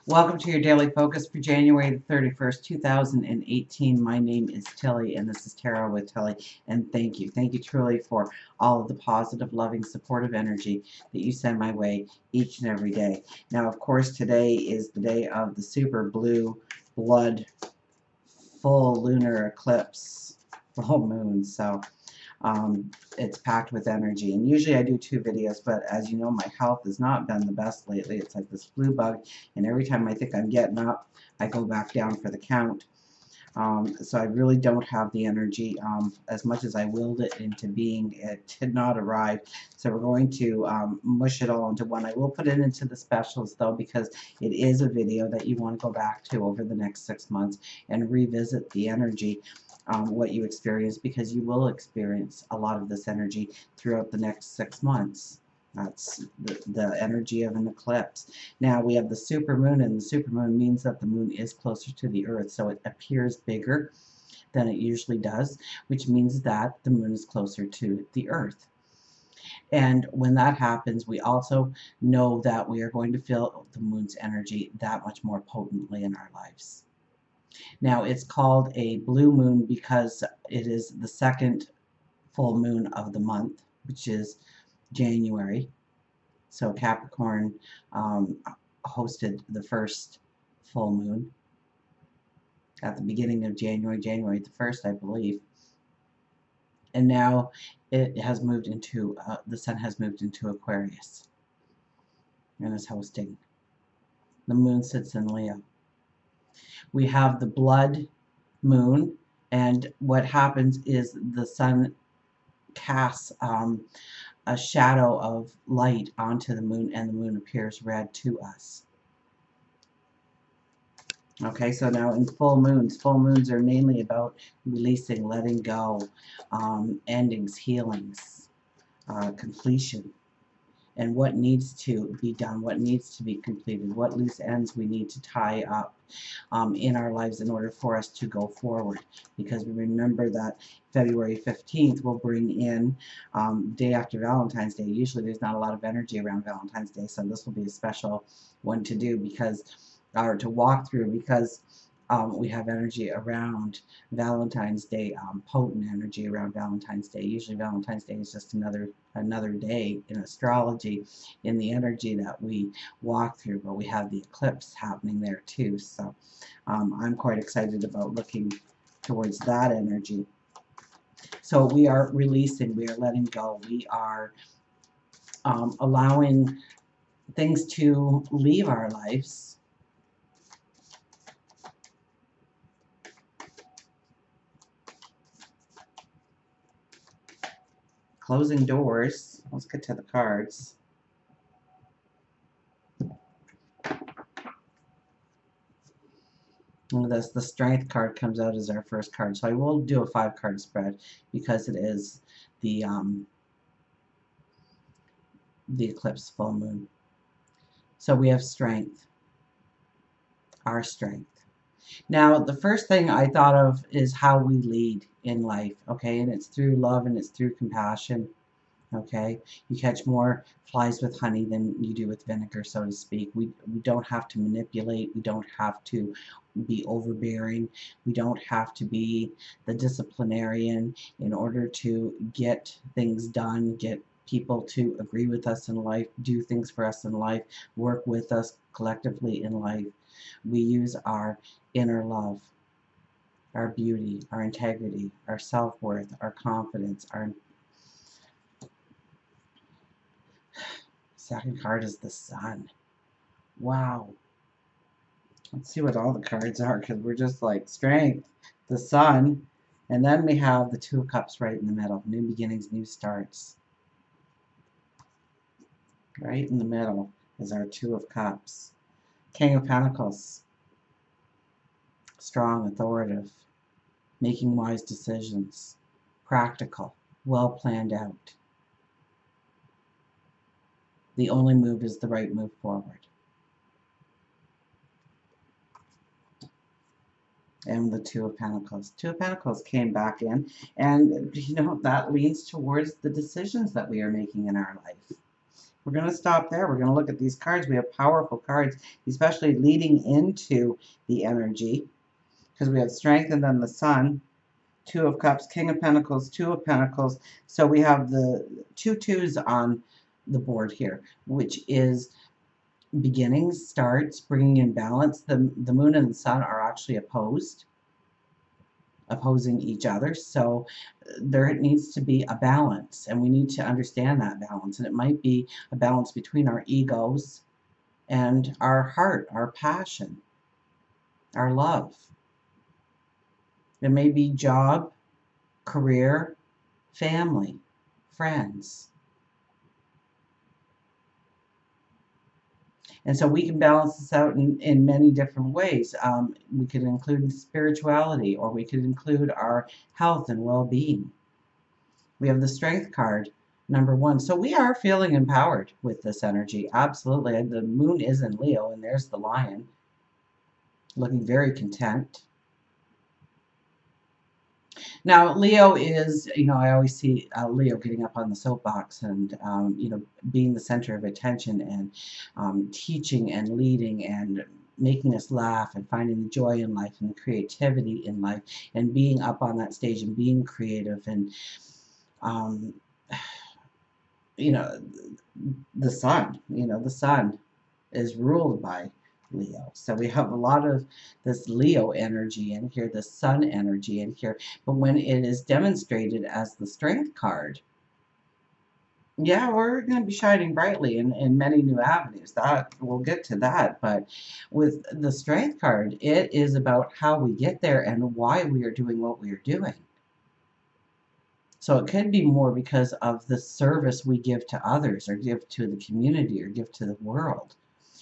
Welcome to your daily focus for January the 31st, 2018. My name is Tilly, and this is Tarot with Tilly. And thank you. Thank you truly for all of the positive, loving, supportive energy that you send my way each and every day. Now, of course, today is the day of the super blue blood full lunar eclipse, full moon. So it's packed with energy, and usually I do 2 videos, but as you know, my health has not been the best lately. It's like this flu bug, and every time I think I'm getting up, I go back down for the count. So I really don't have the energy. As much as I willed it into being, it did not arrive. So we're going to mush it all into one. I will put it into the specials though, because it is a video that you want to go back to over the next 6 months and revisit the energy, what you experience, because you will experience a lot of this energy throughout the next 6 months. That's the energy of an eclipse. Now we have the supermoon, and the supermoon means that the moon is closer to the earth, so it appears bigger than it usually does, which means that the moon is closer to the earth. And when that happens, we also know that we are going to feel the moon's energy that much more potently in our lives. Now it's called a blue moon because it is the second full moon of the month, which is January. So Capricorn hosted the first full moon at the beginning of January, January the 1st, I believe. And now it has moved into, the sun has moved into Aquarius and is hosting. The moon sits in Leo. We have the blood moon, and what happens is the sun casts a shadow of light onto the moon, and the moon appears red to us. Okay, so now in full moons are mainly about releasing, letting go, endings, healings, completion, and what needs to be done, what needs to be completed, what loose ends we need to tie up in our lives in order for us to go forward. Because we remember that February 15th will bring in day after Valentine's Day. Usually there's not a lot of energy around Valentine's Day, so this will be a special one to do, because, or to walk through, because we have energy around Valentine's Day, potent energy around Valentine's Day. Usually Valentine's Day is just another day in astrology, in the energy that we walk through, but we have the eclipse happening there too. So I'm quite excited about looking towards that energy. So we are releasing, we are letting go, we are allowing things to leave our lives. Closing doors. Let's get to the cards. And the Strength card comes out as our first card. So I will do a 5-card spread because it is the eclipse full moon. So we have strength. Our strength. Now, the first thing I thought of is how we lead in life, okay? And it's through love and it's through compassion, okay? You catch more flies with honey than you do with vinegar, so to speak. We don't have to manipulate. We don't have to be overbearing. We don't have to be the disciplinarian in order to get things done, get people to agree with us in life, do things for us in life, work with us collectively in life. We use our inner love, our beauty, our integrity, our self-worth, our confidence. Our second card is the Sun. Wow. Let's see what all the cards are, because we're just like strength, the Sun, and then we have the Two of Cups right in the middle. New beginnings, new starts. Right in the middle is our Two of Cups. King of Pentacles. Strong, authoritative, making wise decisions, practical, well planned out. The only move is the right move forward. And the Two of Pentacles. Two of Pentacles came back in, and you know, that leans towards the decisions that we are making in our life. We're going to stop there. We're going to look at these cards. We have powerful cards, especially leading into the energy, because we have Strength and then the Sun, Two of Cups, King of Pentacles, Two of Pentacles. So we have the two twos on the board here, which is beginnings, starts, bringing in balance. The Moon and the Sun are actually opposing each other. So there needs to be a balance, and we need to understand that balance. And it might be a balance between our egos and our heart, our passion, our love. It may be job, career, family, friends. And so we can balance this out in many different ways. We could include spirituality, or we could include our health and well-being. We have the Strength card, number 1. So we are feeling empowered with this energy. Absolutely. The Moon is in Leo, and there's the Lion, looking very content. Now, Leo is, I always see Leo getting up on the soapbox and, being the center of attention and teaching and leading and making us laugh and finding the joy in life and the creativity in life and being up on that stage and being creative and, the Sun, the Sun is ruled by Leo. So we have a lot of this Leo energy in here, the Sun energy in here. But when it is demonstrated as the Strength card, yeah, we're going to be shining brightly in many new avenues. That we'll get to that. But with the Strength card, it is about how we get there and why we are doing what we are doing. So it could be more because of the service we give to others, or give to the community, or give to the world.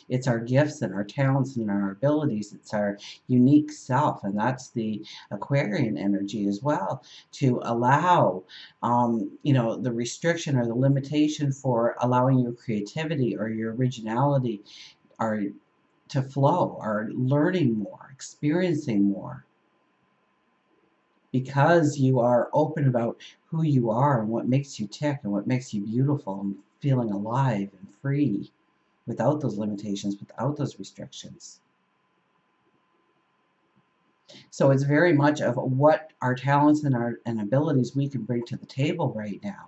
It's our gifts and our talents and our abilities. It's our unique self, and that's the Aquarian energy as well, to allow, the restriction or the limitation for allowing your creativity or your originality or to flow, or learning more, experiencing more. Because you are open about who you are and what makes you tick and what makes you beautiful and feeling alive and free, without those limitations, without those restrictions. So it's very much of what our talents and abilities we can bring to the table right now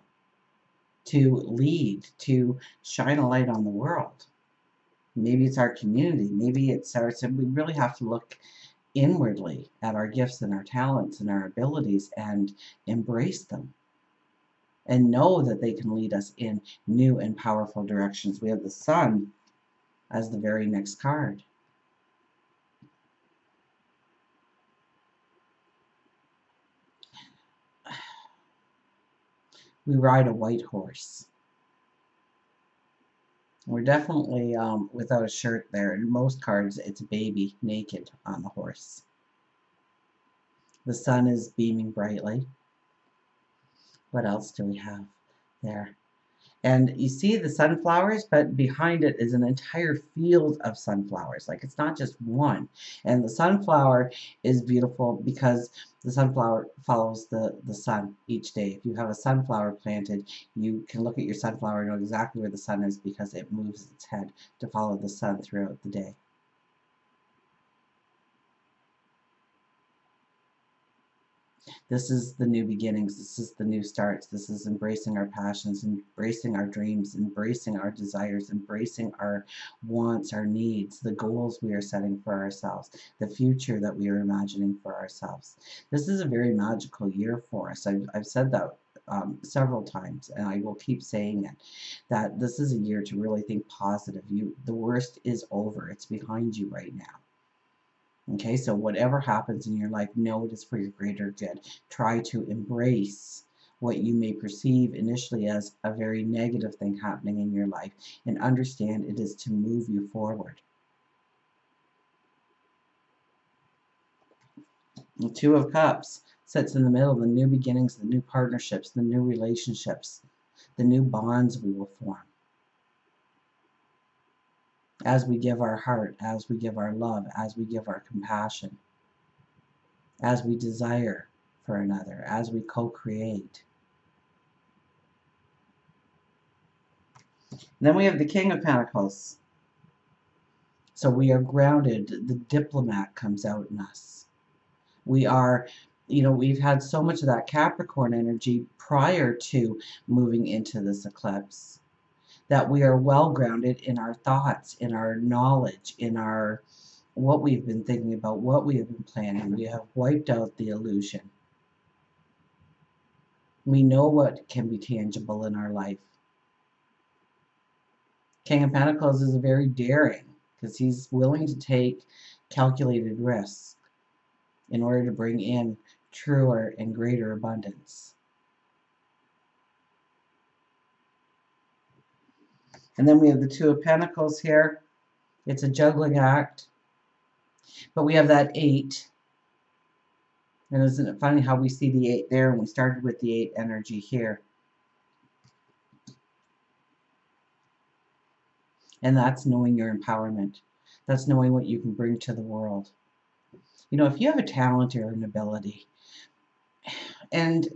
to lead, to shine a light on the world. Maybe it's our community, maybe it's our, so we really have to look inwardly at our gifts and our talents and our abilities and embrace them and know that they can lead us in new and powerful directions. We have the Sun as the very next card. We ride a white horse. We're definitely without a shirt there. In most cards, it's a baby naked on the horse. The sun is beaming brightly. What else do we have there? And you see the sunflowers, but behind it is an entire field of sunflowers. Like, it's not just one. And the sunflower is beautiful because the sunflower follows the sun each day. If you have a sunflower planted, you can look at your sunflower and know exactly where the sun is because it moves its head to follow the sun throughout the day. This is the new beginnings. This is the new starts. This is embracing our passions, embracing our dreams, embracing our desires, embracing our wants, our needs, the goals we are setting for ourselves, the future that we are imagining for ourselves. This is a very magical year for us. I've said that several times, and I will keep saying it, that this is a year to really think positive. The worst is over. It's behind you right now. Okay, so whatever happens in your life, know it is for your greater good. Try to embrace what you may perceive initially as a very negative thing happening in your life and understand it is to move you forward. The Two of Cups sits in the middle, the new beginnings, the new partnerships, the new relationships, the new bonds we will form. As we give our heart, as we give our love, as we give our compassion, as we desire for another, as we co-create. And then we have the King of Pentacles. So we are grounded. The diplomat comes out in us. We are, we've had so much of that Capricorn energy prior to moving into this eclipse that we are well grounded in our thoughts, in our knowledge, in our what we've been thinking about, what we have been planning. We have wiped out the illusion. We know what can be tangible in our life. King of Pentacles is very daring because he's willing to take calculated risks in order to bring in truer and greater abundance. And then we have the Two of Pentacles here. It's a juggling act. But we have that 8. And isn't it funny how we see the 8 there and we started with the 8 energy here? And that's knowing your empowerment. That's knowing what you can bring to the world. If you have a talent or an ability, and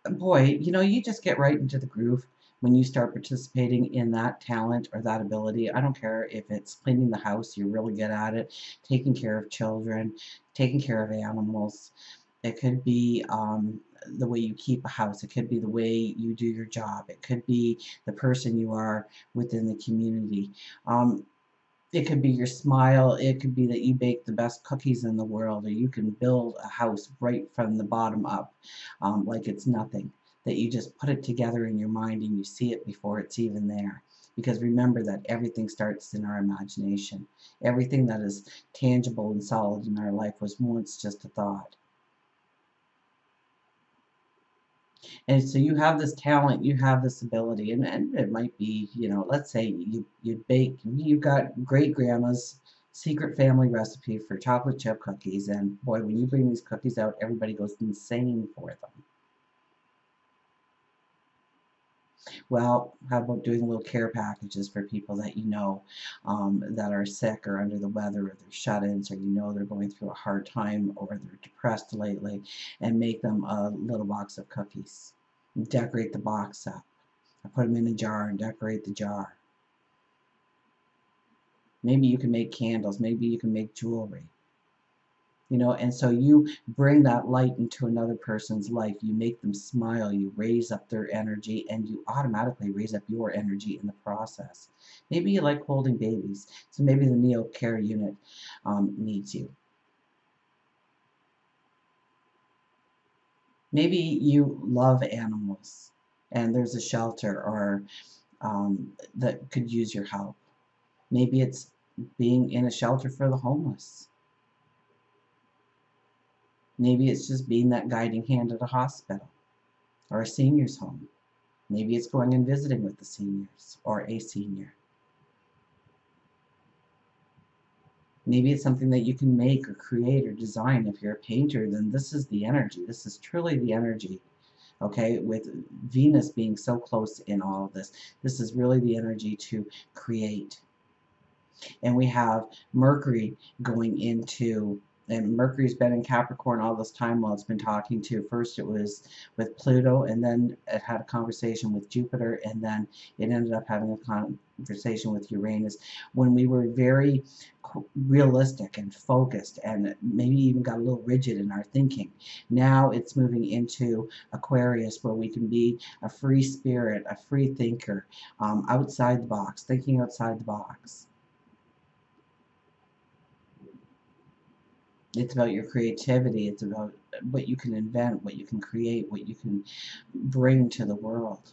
boy, you just get right into the groove when you start participating in that talent or that ability. I don't care if it's cleaning the house, you're really good at it, taking care of children, taking care of animals. It could be the way you keep a house. It could be the way you do your job. It could be the person you are within the community. It could be your smile. It could be that you bake the best cookies in the world, or you can build a house right from the bottom up, like it's nothing. That you just put it together in your mind and you see it before it's even there. Because remember that everything starts in our imagination. Everything that is tangible and solid in our life was once just a thought. And so you have this talent, you have this ability, and it might be, let's say you bake, you've got great grandma's secret family recipe for chocolate chip cookies, and boy, when you bring these cookies out, everybody goes insane for them. Well, how about doing little care packages for people that that are sick or under the weather, or they're shut-ins, or they're going through a hard time, or they're depressed lately, and make them a little box of cookies. Decorate the box up. I put them in a jar and decorate the jar. Maybe you can make candles. Maybe you can make jewelry. And so you bring that light into another person's life. You make them smile. You raise up their energy, and you automatically raise up your energy in the process. Maybe you like holding babies. So maybe the Neo Care unit needs you. Maybe you love animals and there's a shelter or that could use your help. Maybe it's being in a shelter for the homeless. Maybe it's just being that guiding hand at a hospital or a senior's home. Maybe it's going and visiting with the seniors or a senior. Maybe it's something that you can make or create or design. If you're a painter, then this is the energy. This is truly the energy. Okay, with Venus being so close in all of this, this is really the energy to create. And we have Mercury going into, and Mercury's been in Capricorn all this time while it's been talking to, first it was with Pluto, and then it had a conversation with Jupiter, and then it ended up having a conversation with Uranus, when we were very realistic and focused and maybe even got a little rigid in our thinking. Now it's moving into Aquarius, where we can be a free spirit, a free thinker, outside the box, thinking outside the box. It's about your creativity. It's about what you can invent, what you can create, what you can bring to the world.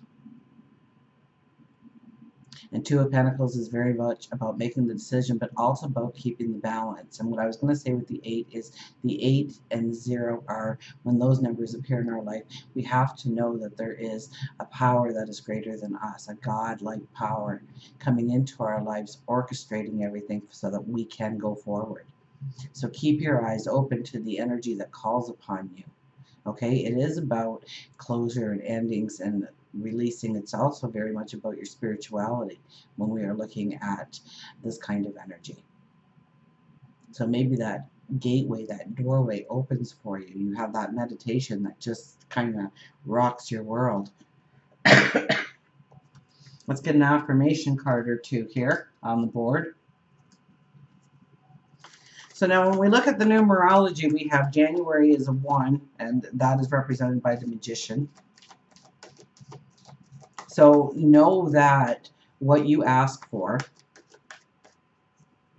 And Two of Pentacles is very much about making the decision, but also about keeping the balance. And what I was going to say with the 8 is the 8 and 0 are, when those numbers appear in our life, we have to know that there is a power that is greater than us, a God-like power coming into our lives, orchestrating everything so that we can go forward. So keep your eyes open to the energy that calls upon you. Okay, it is about closure and endings and releasing. It's also very much about your spirituality when we are looking at this kind of energy. So maybe that gateway, that doorway opens for you. You have that meditation that just kind of rocks your world. Let's get an affirmation card or two here on the board. So now when we look at the numerology, we have January is a 1, and that is represented by the Magician. So know that what you ask for,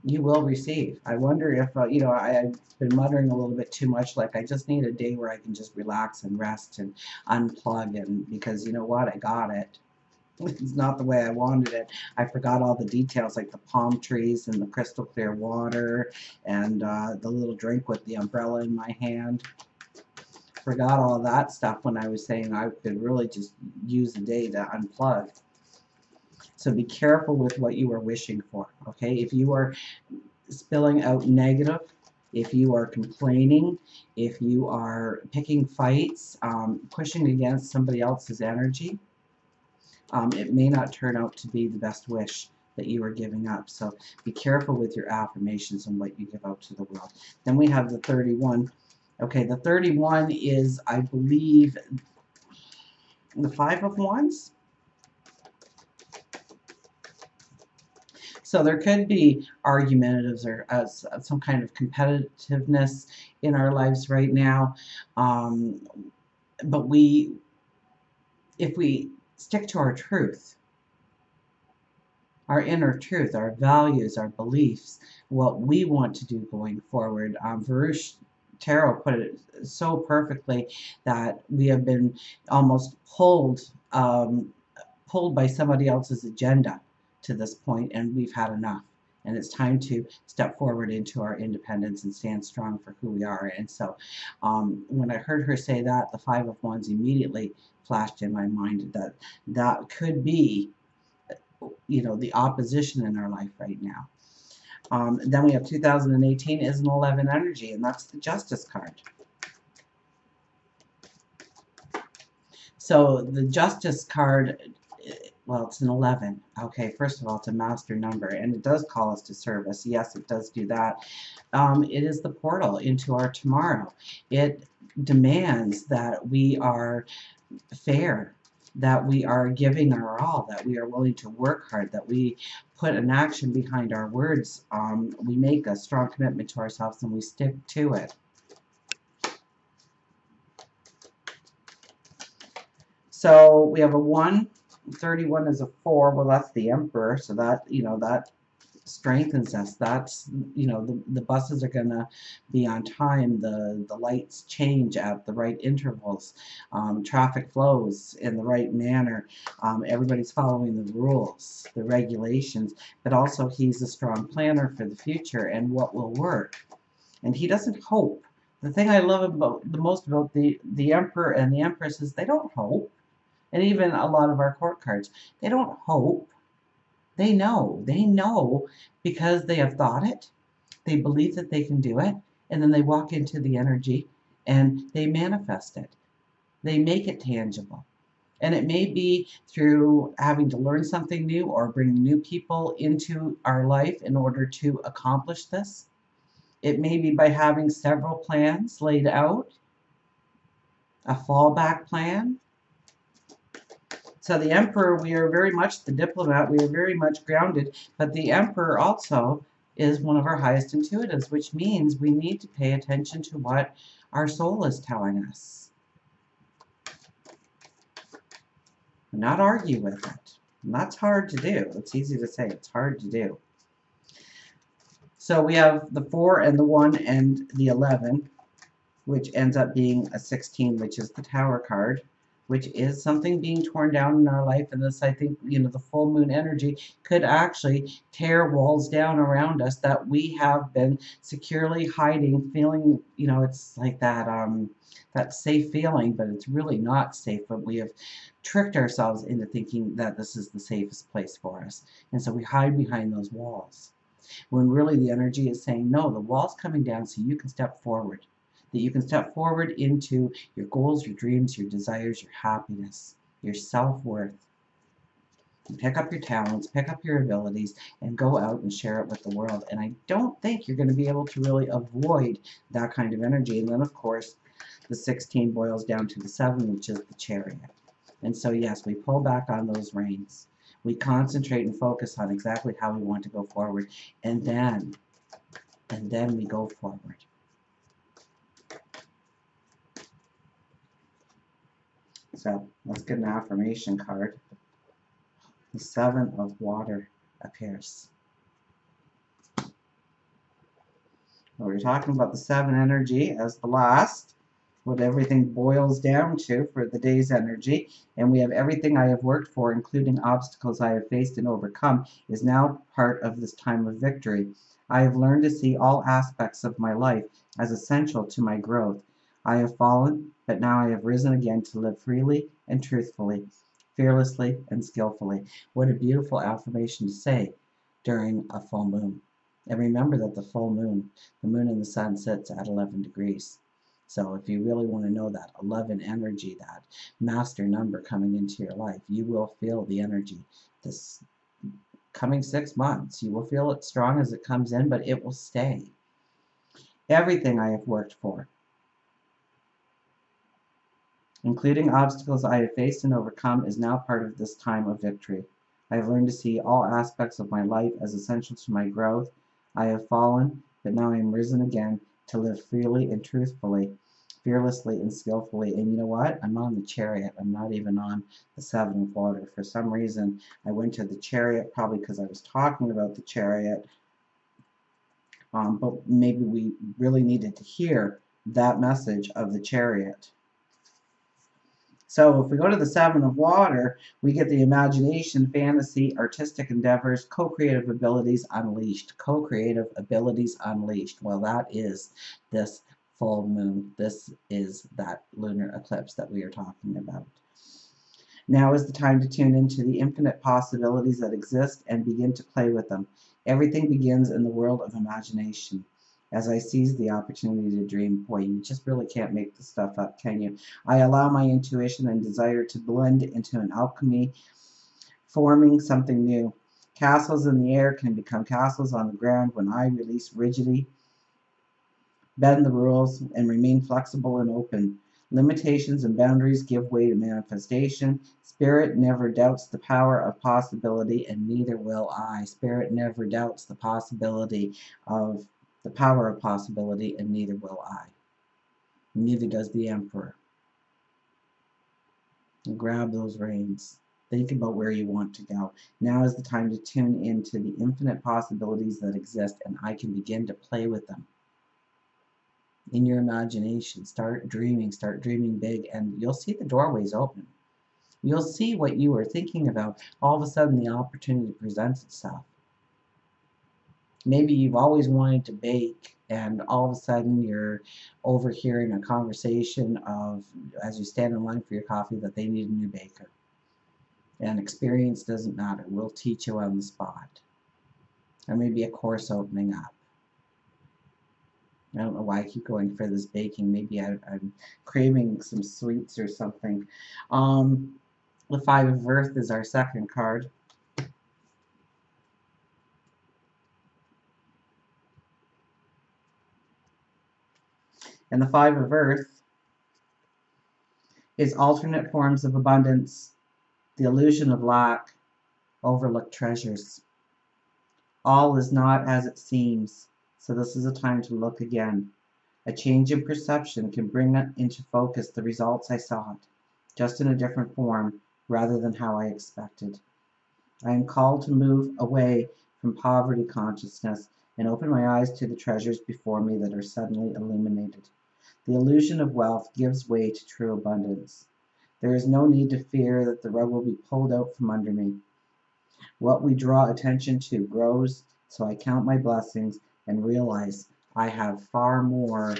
you will receive. I wonder if, I've been muttering a little bit too much, like I just need a day where I can just relax and rest and unplug, and because you know what, I got it. It's not the way I wanted it. I forgot all the details, like the palm trees and the crystal clear water and the little drink with the umbrella in my hand. Forgot all that stuff when I was saying I could really just use a day to unplug. So be careful with what you are wishing for, okay? If you are spilling out negative, if you are complaining, if you are picking fights, pushing against somebody else's energy, it may not turn out to be the best wish that you are giving up. So be careful with your affirmations and what you give out to the world. Then we have the 31. Okay, the 31 is, I believe, the 5 of Wands. So there could be argumentatives or some kind of competitiveness in our lives right now. But if we stick to our truth, our inner truth, our values, our beliefs, what we want to do going forward. Varush Tarot put it so perfectly that we have been almost pulled by somebody else's agenda to this point, and we've had enough. And it's time to step forward into our independence and stand strong for who we are. And so when I heard her say that, the 5 of Wands immediately flashed in my mind that that could be, the opposition in our life right now. Then we have 2018 is an 11 energy, and that's the Justice card. So the Justice card, well, it's an 11. Okay, first of all, it's a master number, and it does call us to service. Yes, it does do that. It is the portal into our tomorrow. It demands that we are fair, that we are giving our all, that we are willing to work hard, that we put an action behind our words. We make a strong commitment to ourselves and we stick to it. So we have a 1, 31 is a 4. Well, that's the Emperor, so that, that strengthens us. That's, the buses are going to be on time, the lights change at the right intervals, traffic flows in the right manner, everybody's following the rules, the regulations, but also he's a strong planner for the future and what will work. And he doesn't hope. The thing I love the most about the Emperor and the Empress is they don't hope. And even a lot of our court cards, they don't hope. They know because they have thought it, they believe that they can do it, and then they walk into the energy and they manifest it. They make it tangible. And it may be through having to learn something new or bring new people into our life in order to accomplish this. It may be by having several plans laid out, a fallback plan. So the Emperor, we are very much the diplomat, we are very much grounded, but the Emperor also is one of our highest intuitives, which means we need to pay attention to what our soul is telling us. Not argue with it. And that's hard to do. It's easy to say, it's hard to do. So we have the 4 and the 1 and the 11, which ends up being a 16, which is the Tower card, which is something being torn down in our life. And this, I think, the full moon energy could actually tear walls down around us that we have been securely hiding, feeling, it's like that, that safe feeling, but it's really not safe. But we have tricked ourselves into thinking that this is the safest place for us. And so we hide behind those walls. When really the energy is saying, no, the wall's coming down so you can step forward. That you can step forward into your goals, your dreams, your desires, your happiness, your self-worth. Pick up your talents, pick up your abilities, and go out and share it with the world. And I don't think you're going to be able to really avoid that kind of energy. And then, of course, the 16 boils down to the 7, which is the Chariot. And so, yes, we pull back on those reins. We concentrate and focus on exactly how we want to go forward, and then we go forward. So let's get an affirmation card. The Seven of Water appears. We're talking about the seven energy as the last, what everything boils down to for the day's energy. And we have everything I have worked for, including obstacles I have faced and overcome, is now part of this time of victory. I have learned to see all aspects of my life as essential to my growth. I have fallen, but now I have risen again to live freely and truthfully, fearlessly and skillfully. What a beautiful affirmation to say during a full moon. And remember that the full moon, the moon and the sun sits at 11 degrees. So if you really want to know that 11 energy, that master number coming into your life, you will feel the energy this coming 6 months. You will feel it strong as it comes in, but it will stay. Everything I have worked for, including obstacles I have faced and overcome, is now part of this time of victory. I have learned to see all aspects of my life as essential to my growth. I have fallen, but now I am risen again to live freely and truthfully, fearlessly and skillfully. And you know what? I'm on the Chariot. I'm not even on the Seven of Water. For some reason, I went to the Chariot, probably because I was talking about the Chariot. But maybe we really needed to hear that message of the Chariot. So if we go to the Seven of Water, we get the imagination, fantasy, artistic endeavors, co-creative abilities unleashed. Co-creative abilities unleashed. Well, that is this full moon. This is that lunar eclipse that we are talking about. Now is the time to tune into the infinite possibilities that exist and begin to play with them. Everything begins in the world of imagination. As I seize the opportunity to dream, boy, you just really can't make this stuff up, can you? I allow my intuition and desire to blend into an alchemy, forming something new. Castles in the air can become castles on the ground when I release rigidity, bend the rules, and remain flexible and open. Limitations and boundaries give way to manifestation. Spirit never doubts the power of possibility, and neither will I. Spirit never doubts the possibility of the power of possibility, and neither will I. Neither does the Emperor. And grab those reins. Think about where you want to go. Now is the time to tune into the infinite possibilities that exist, and I can begin to play with them. In your imagination, start dreaming big, and you'll see the doorways open. You'll see what you were thinking about. All of a sudden, the opportunity presents itself. Maybe you've always wanted to bake, and all of a sudden you're overhearing a conversation of, as you stand in line for your coffee, that they need a new baker. And experience doesn't matter. We'll teach you on the spot. Or maybe a course opening up. I don't know why I keep going for this baking. Maybe I'm craving some sweets or something. The Five of Earth is our second card. And the Five of Earth is alternate forms of abundance, the illusion of lack, overlooked treasures. All is not as it seems, so this is a time to look again. A change in perception can bring into focus the results I sought, just in a different form, rather than how I expected. I am called to move away from poverty consciousness and open my eyes to the treasures before me that are suddenly illuminated. The illusion of wealth gives way to true abundance. There is no need to fear that the rug will be pulled out from under me. What we draw attention to grows, so I count my blessings and realize I have far more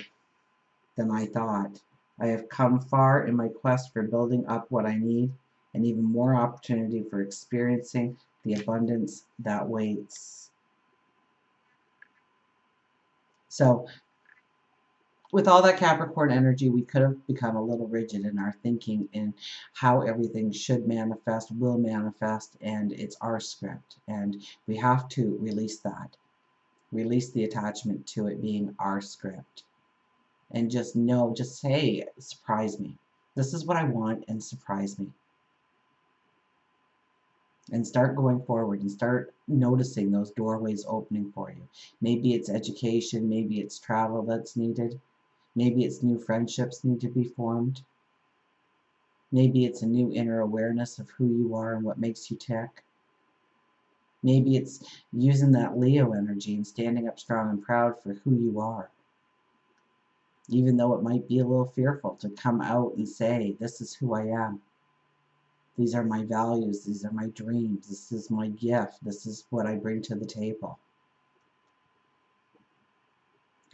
than I thought. I have come far in my quest for building up what I need, and even more opportunity for experiencing the abundance that waits. So, with all that Capricorn energy, we could have become a little rigid in our thinking in how everything should manifest, will manifest, and it's our script. And we have to release that. Release the attachment to it being our script. And just know, just say, surprise me. This is what I want, and surprise me. and start going forward and start noticing those doorways opening for you. Maybe it's education, maybe it's travel that's needed, maybe it's new friendships need to be formed, maybe it's a new inner awareness of who you are and what makes you tick. Maybe it's using that Leo energy and standing up strong and proud for who you are. Even though it might be a little fearful to come out and say, this is who I am. These are my values. These are my dreams. This is my gift. This is what I bring to the table.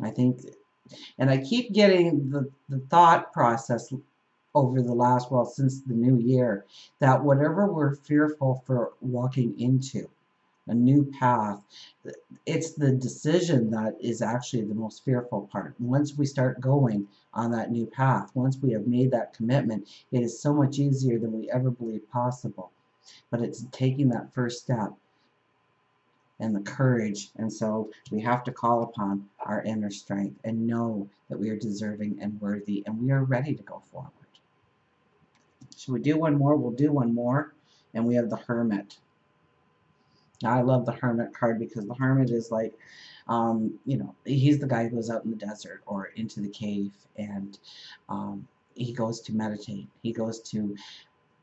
I think, and I keep getting the thought process over the last, well, since the new year, that whatever we're fearful for walking into, a new path, it's the decision that is actually the most fearful part. Once we start going on that new path, once we have made that commitment, it is so much easier than we ever believed possible. But it's taking that first step and the courage, and so we have to call upon our inner strength and know that we are deserving and worthy and we are ready to go forward. Should we do one more? We'll do one more, and we have the Hermit. Now, I love the Hermit card because the Hermit is like, you know, he's the guy who goes out in the desert or into the cave, and he goes to meditate. He goes to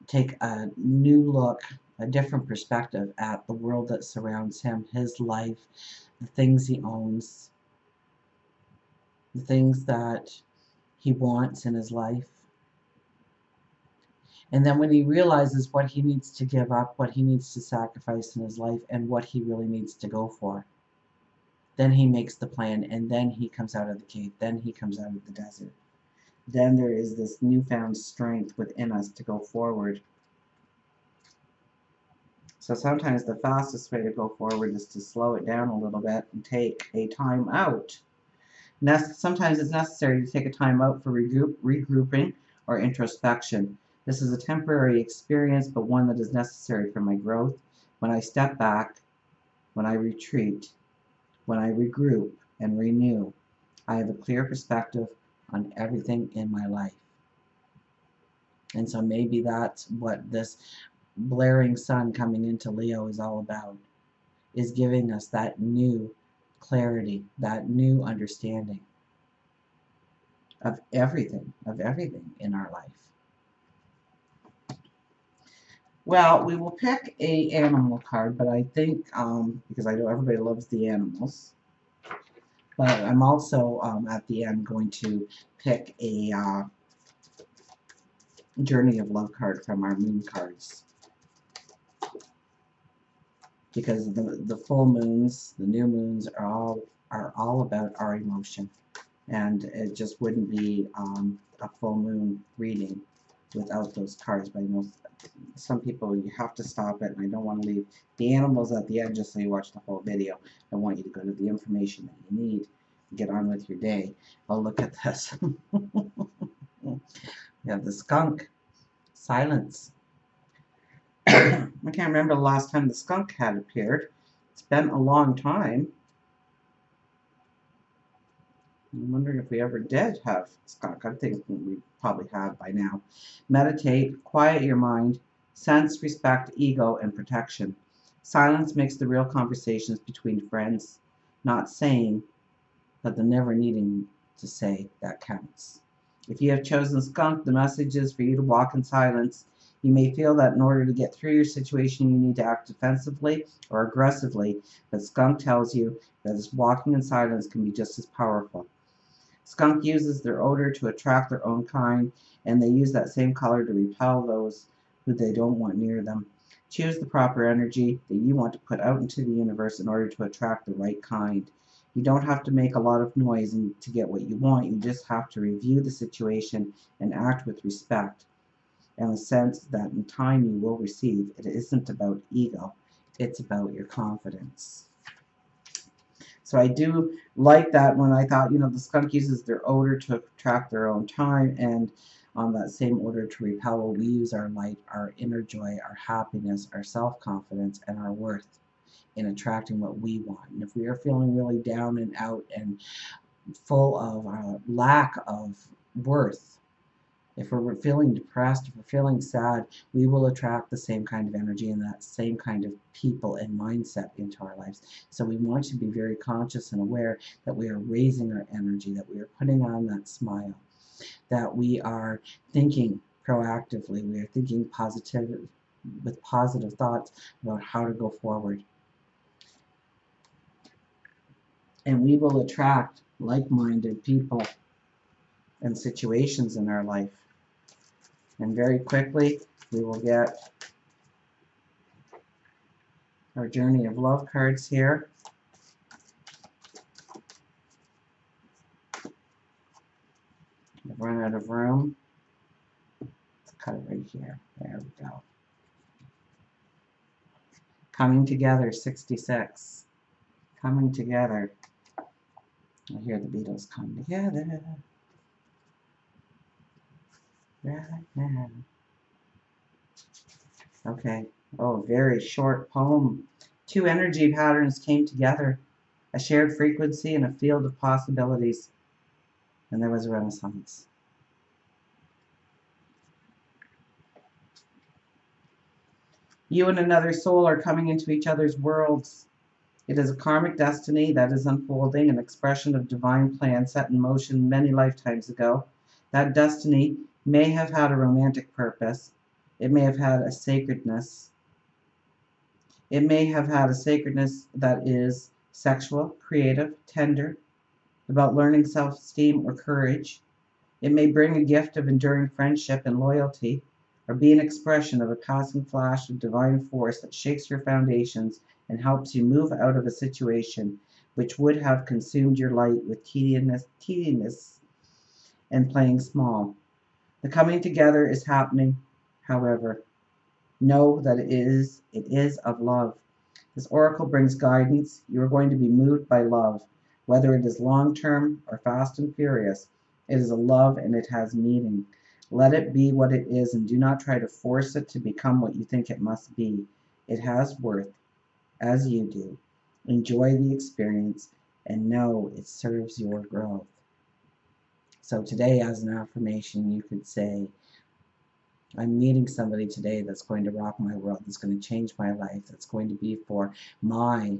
take a new look, a different perspective at the world that surrounds him, his life, the things he owns, the things that he wants in his life. And then when he realizes what he needs to give up, what he needs to sacrifice in his life, and what he really needs to go for, then he makes the plan, and then he comes out of the cave, then he comes out of the desert. Then there is this newfound strength within us to go forward. So sometimes the fastest way to go forward is to slow it down a little bit and take a time out. Sometimes it's necessary to take a time out for regrouping or introspection. This is a temporary experience, but one that is necessary for my growth. When I step back, when I retreat, when I regroup and renew, I have a clear perspective on everything in my life. And so maybe that's what this blaring sun coming into Leo is all about, is giving us that new clarity, that new understanding of everything in our life. Well, we will pick a animal card, but I think, because I know everybody loves the animals, but I'm also at the end going to pick a Journey of Love card from our moon cards. Because the full moons, the new moons are all about our emotion. And it just wouldn't be a full moon reading without those cards. But I know some people, you have to stop it, and I don't want to leave the animals at the end just so you watch the whole video. I want you to go to the information that you need and get on with your day. Oh, look at this. We have the skunk. Silence. I can't remember the last time the skunk had appeared. It's been a long time. I'm wondering if we ever did have skunk. I think we probably have by now. Meditate, quiet your mind, sense, respect, ego, and protection. Silence makes the real conversations between friends, not saying, but the never needing to say that counts. If you have chosen skunk, the message is for you to walk in silence. You may feel that in order to get through your situation, you need to act defensively or aggressively, but skunk tells you that this walking in silence can be just as powerful. Skunk uses their odor to attract their own kind, and they use that same color to repel those who they don't want near them. Choose the proper energy that you want to put out into the universe in order to attract the right kind. You don't have to make a lot of noise to get what you want. You just have to review the situation and act with respect and the sense that in time you will receive. It isn't about ego. It's about your confidence. So I do like that when I thought, the skunk uses their odor to attract their own time, and on that same odor to repel, we use our light, our inner joy, our happiness, our self-confidence, and our worth in attracting what we want. And if we are feeling really down and out and full of lack of worth, If we're feeling depressed, if we're feeling sad, we will attract the same kind of energy and that same kind of people and mindset into our lives. So we want to be very conscious and aware that we are raising our energy, that we are putting on that smile, that we are thinking proactively, we are thinking with positive thoughts about how to go forward. And we will attract like-minded people and situations in our life. And very quickly, we will get our Journey of Love cards here. I've run out of room. Let's cut it right here. There we go. Coming together, 66. Coming together. I hear the Beatles come together right now. Okay. Oh, very short poem. Two energy patterns came together. A shared frequency and a field of possibilities. And there was a renaissance. You and another soul are coming into each other's worlds. It is a karmic destiny that is unfolding, an expression of divine plan set in motion many lifetimes ago. That destiny may have had a romantic purpose. It may have had a sacredness. It may have had a sacredness that is sexual, creative, tender, about learning self-esteem or courage. It may bring a gift of enduring friendship and loyalty, or be an expression of a passing flash of divine force that shakes your foundations and helps you move out of a situation which would have consumed your light with tediness and playing small. The coming together is happening, however. Know that it is of love. This oracle brings guidance. You are going to be moved by love, whether it is long-term or fast and furious. It is a love and it has meaning. Let it be what it is and do not try to force it to become what you think it must be. It has worth, as you do. Enjoy the experience and know it serves your growth. So today, as an affirmation, you could say, I'm meeting somebody today that's going to rock my world, that's going to change my life, that's going to be for my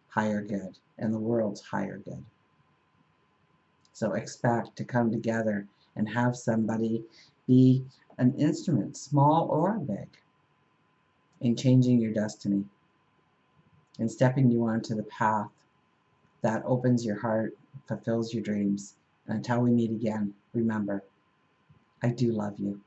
higher good and the world's higher good. So expect to come together and have somebody be an instrument, small or big, in changing your destiny and stepping you onto the path that opens your heart, fulfills your dreams. And until we meet again, remember, I do love you.